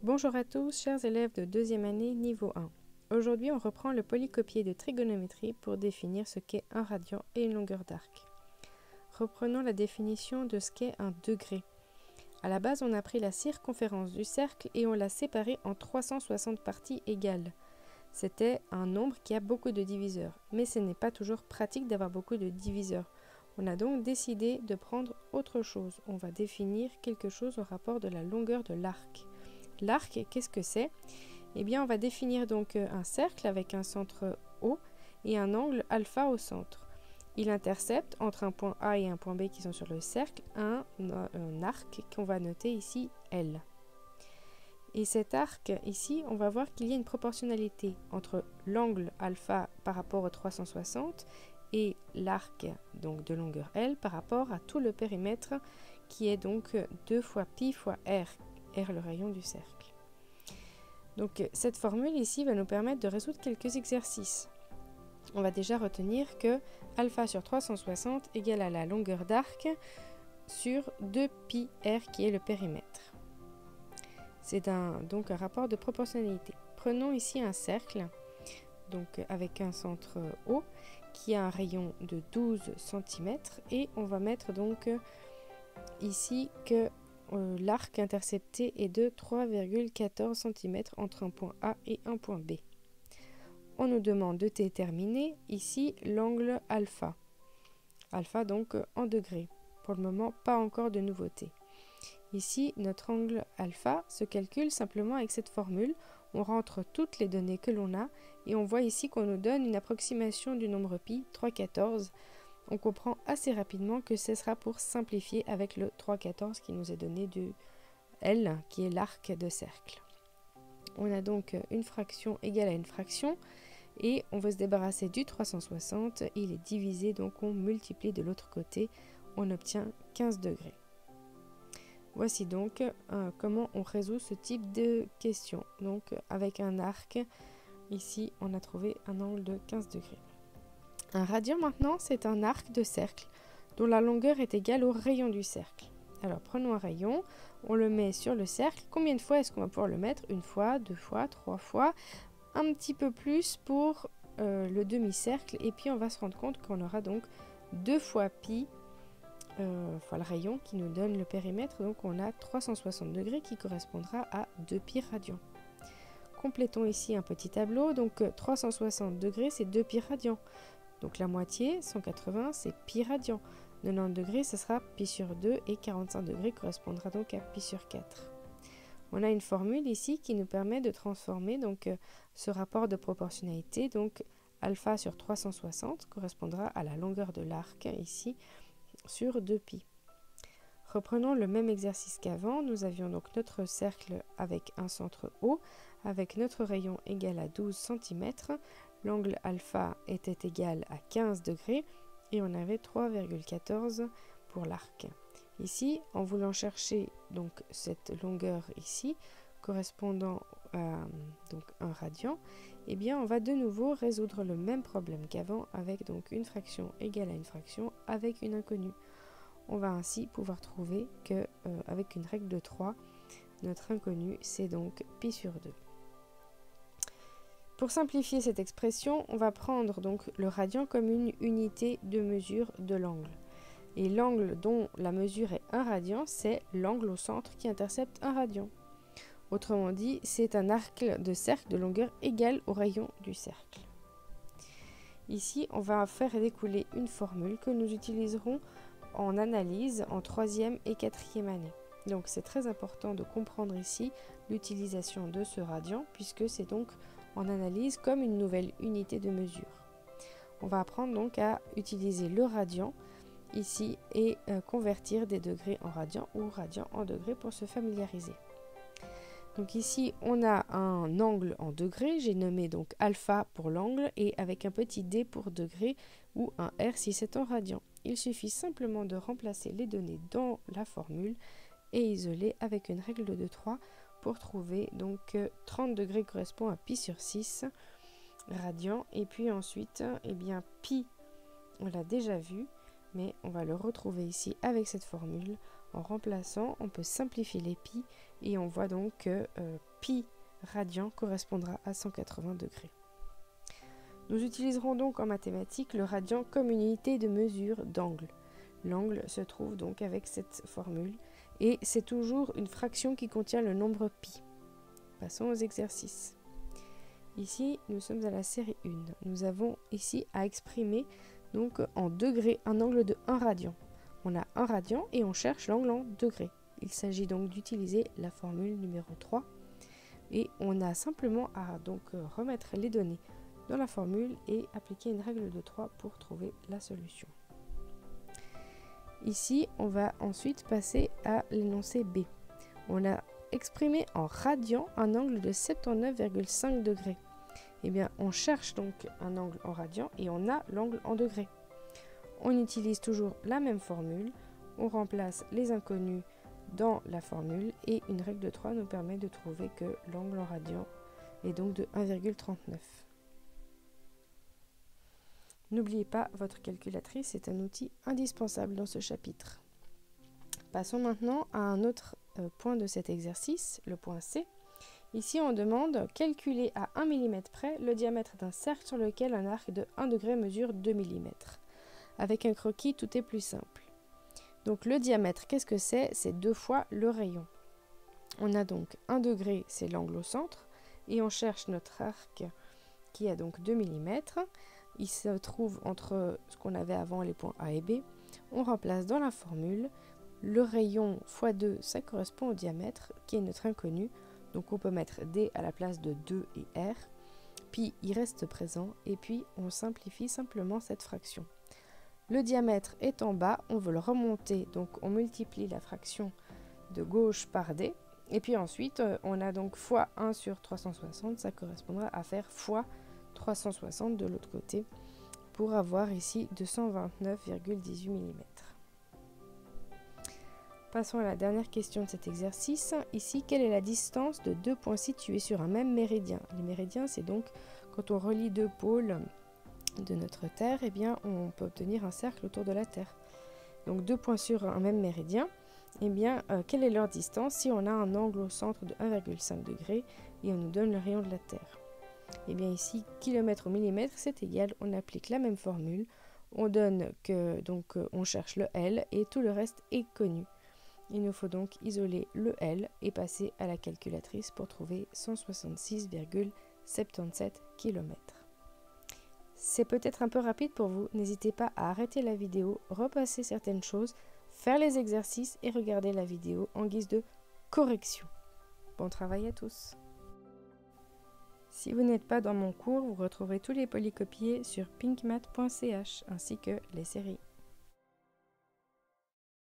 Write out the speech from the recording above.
Bonjour à tous, chers élèves de deuxième année niveau 1. Aujourd'hui, on reprend le polycopier de trigonométrie pour définir ce qu'est un radian et une longueur d'arc. Reprenons la définition de ce qu'est un degré. À la base, on a pris la circonférence du cercle et on l'a séparé en 360 parties égales. C'était un nombre qui a beaucoup de diviseurs, mais ce n'est pas toujours pratique d'avoir beaucoup de diviseurs. On a donc décidé de prendre autre chose. On va définir quelque chose au rapport de la longueur de l'arc. L'arc, qu'est-ce que c'est? Eh bien, on va définir donc un cercle avec un centre O et un angle alpha au centre. Il intercepte entre un point A et un point B qui sont sur le cercle un arc qu'on va noter ici L. Et cet arc ici, on va voir qu'il y a une proportionnalité entre l'angle alpha par rapport au 360 et l'arc donc de longueur L par rapport à tout le périmètre qui est donc 2 fois pi fois r. R le rayon du cercle. Donc cette formule ici va nous permettre de résoudre quelques exercices. On va déjà retenir que alpha sur 360 égale à la longueur d'arc sur 2 pi r qui est le périmètre. C'est donc un rapport de proportionnalité. Prenons ici un cercle donc avec un centre O qui a un rayon de 12 cm et on va mettre donc ici que l'arc intercepté est de 3,14 cm entre un point A et un point B. On nous demande de déterminer ici l'angle alpha. Alpha donc en degrés. Pour le moment, pas encore de nouveauté. Ici, notre angle alpha se calcule simplement avec cette formule. On rentre toutes les données que l'on a et on voit ici qu'on nous donne une approximation du nombre pi, 3,14. On comprend assez rapidement que ce sera pour simplifier avec le 3,14 qui nous est donné du L, qui est l'arc de cercle. On a donc une fraction égale à une fraction et on veut se débarrasser du 360. Il est divisé, donc on multiplie de l'autre côté. On obtient 15 degrés. Voici donc comment on résout ce type de question. Donc avec un arc, ici on a trouvé un angle de 15 degrés. Un radian maintenant, c'est un arc de cercle dont la longueur est égale au rayon du cercle. Alors prenons un rayon, on le met sur le cercle. Combien de fois est-ce qu'on va pouvoir le mettre? Une fois, deux fois, trois fois, un petit peu plus pour le demi-cercle. Et puis on va se rendre compte qu'on aura donc 2 fois pi fois le rayon qui nous donne le périmètre. Donc on a 360 degrés qui correspondra à 2 pi radians. Complétons ici un petit tableau. Donc 360 degrés, c'est 2 pi radians. Donc la moitié, 180, c'est pi radian. 90 degrés, ce sera pi sur 2 et 45 degrés correspondra donc à pi sur 4. On a une formule ici qui nous permet de transformer donc ce rapport de proportionnalité. Donc alpha sur 360 correspondra à la longueur de l'arc ici sur 2 pi. Reprenons le même exercice qu'avant. Nous avions donc notre cercle avec un centre O, avec notre rayon égal à 12 cm. L'angle alpha était égal à 15 degrés et on avait 3,14 pour l'arc. Ici, en voulant chercher donc cette longueur ici, correspondant à donc un radian, eh bien on va de nouveau résoudre le même problème qu'avant avec donc une fraction égale à une fraction avec une inconnue. On va ainsi pouvoir trouver que avec une règle de 3, notre inconnue c'est donc pi sur 2. Pour simplifier cette expression, on va prendre donc le radian comme une unité de mesure de l'angle. Et l'angle dont la mesure est 1 radian, c'est l'angle au centre qui intercepte 1 radian. Autrement dit, c'est un arc de cercle de longueur égale au rayon du cercle. Ici, on va faire découler une formule que nous utiliserons en analyse en 3e et 4e année. Donc c'est très important de comprendre ici l'utilisation de ce radian puisque c'est donc en analyse comme une nouvelle unité de mesure. On va apprendre donc à utiliser le radian ici et convertir des degrés en radians ou radians en degrés pour se familiariser. Donc ici on a un angle en degrés, j'ai nommé donc alpha pour l'angle et avec un petit d pour degré ou un r si c'est en radian. Il suffit simplement de remplacer les données dans la formule et isoler avec une règle de 3 pour trouver donc 30 degrés correspond à pi sur 6 radians. Et puis ensuite, eh bien, pi, on l'a déjà vu, mais on va le retrouver ici avec cette formule En remplaçant, on peut simplifier les pi et on voit donc que pi radian correspondra à 180 degrés. Nous utiliserons donc en mathématiques le radian comme une unité de mesure d'angle. L'angle se trouve donc avec cette formule et c'est toujours une fraction qui contient le nombre pi. Passons aux exercices. Ici, nous sommes à la série 1. Nous avons ici à exprimer donc en degrés un angle de 1 radian. On a 1 radian et on cherche l'angle en degrés. Il s'agit donc d'utiliser la formule numéro 3 et on a simplement à donc remettre les données dans la formule et appliquer une règle de 3 pour trouver la solution. Ici, on va ensuite passer à l'énoncé B. On a exprimé en radian un angle de 79,5 degrés. Eh bien, on cherche donc un angle en radian et on a l'angle en degrés. On utilise toujours la même formule, on remplace les inconnus dans la formule et une règle de 3 nous permet de trouver que l'angle en radian est donc de 1,39. N'oubliez pas, votre calculatrice est un outil indispensable dans ce chapitre. Passons maintenant à un autre point de cet exercice, le point C. Ici, on demande calculer à 1 mm près le diamètre d'un cercle sur lequel un arc de 1 degré mesure 2 mm. Avec un croquis, tout est plus simple. Donc le diamètre, qu'est-ce que c'est? C'est 2 fois le rayon. On a donc 1 degré, c'est l'angle au centre, et on cherche notre arc qui a donc 2 mm. Il se trouve entre ce qu'on avait avant les points A et B. On remplace dans la formule le rayon x 2, ça correspond au diamètre qui est notre inconnu. Donc on peut mettre D à la place de 2 et R. Puis il reste présent et puis on simplifie simplement cette fraction. Le diamètre est en bas, on veut le remonter, donc on multiplie la fraction de gauche par D. Et puis ensuite on a donc x 1 sur 360, ça correspondra à faire x 360 de l'autre côté pour avoir ici 229,18 mm. Passons à la dernière question de cet exercice. Ici, quelle est la distance de deux points situés sur un même méridien? Les méridiens, c'est donc quand on relie deux pôles de notre Terre, eh bien, on peut obtenir un cercle autour de la Terre. Donc deux points sur un même méridien, eh bien, quelle est leur distance si on a un angle au centre de 1,5 degré et on nous donne le rayon de la Terre? Eh bien ici, kilomètre au millimètre, c'est égal, on applique la même formule, on donne que donc on cherche le L et tout le reste est connu. Il nous faut donc isoler le L et passer à la calculatrice pour trouver 166,77 km. C'est peut-être un peu rapide pour vous, n'hésitez pas à arrêter la vidéo, repasser certaines choses, faire les exercices et regarder la vidéo en guise de correction. Bon travail à tous! Si vous n'êtes pas dans mon cours, vous retrouverez tous les polycopiés sur pinkmath.ch ainsi que les séries.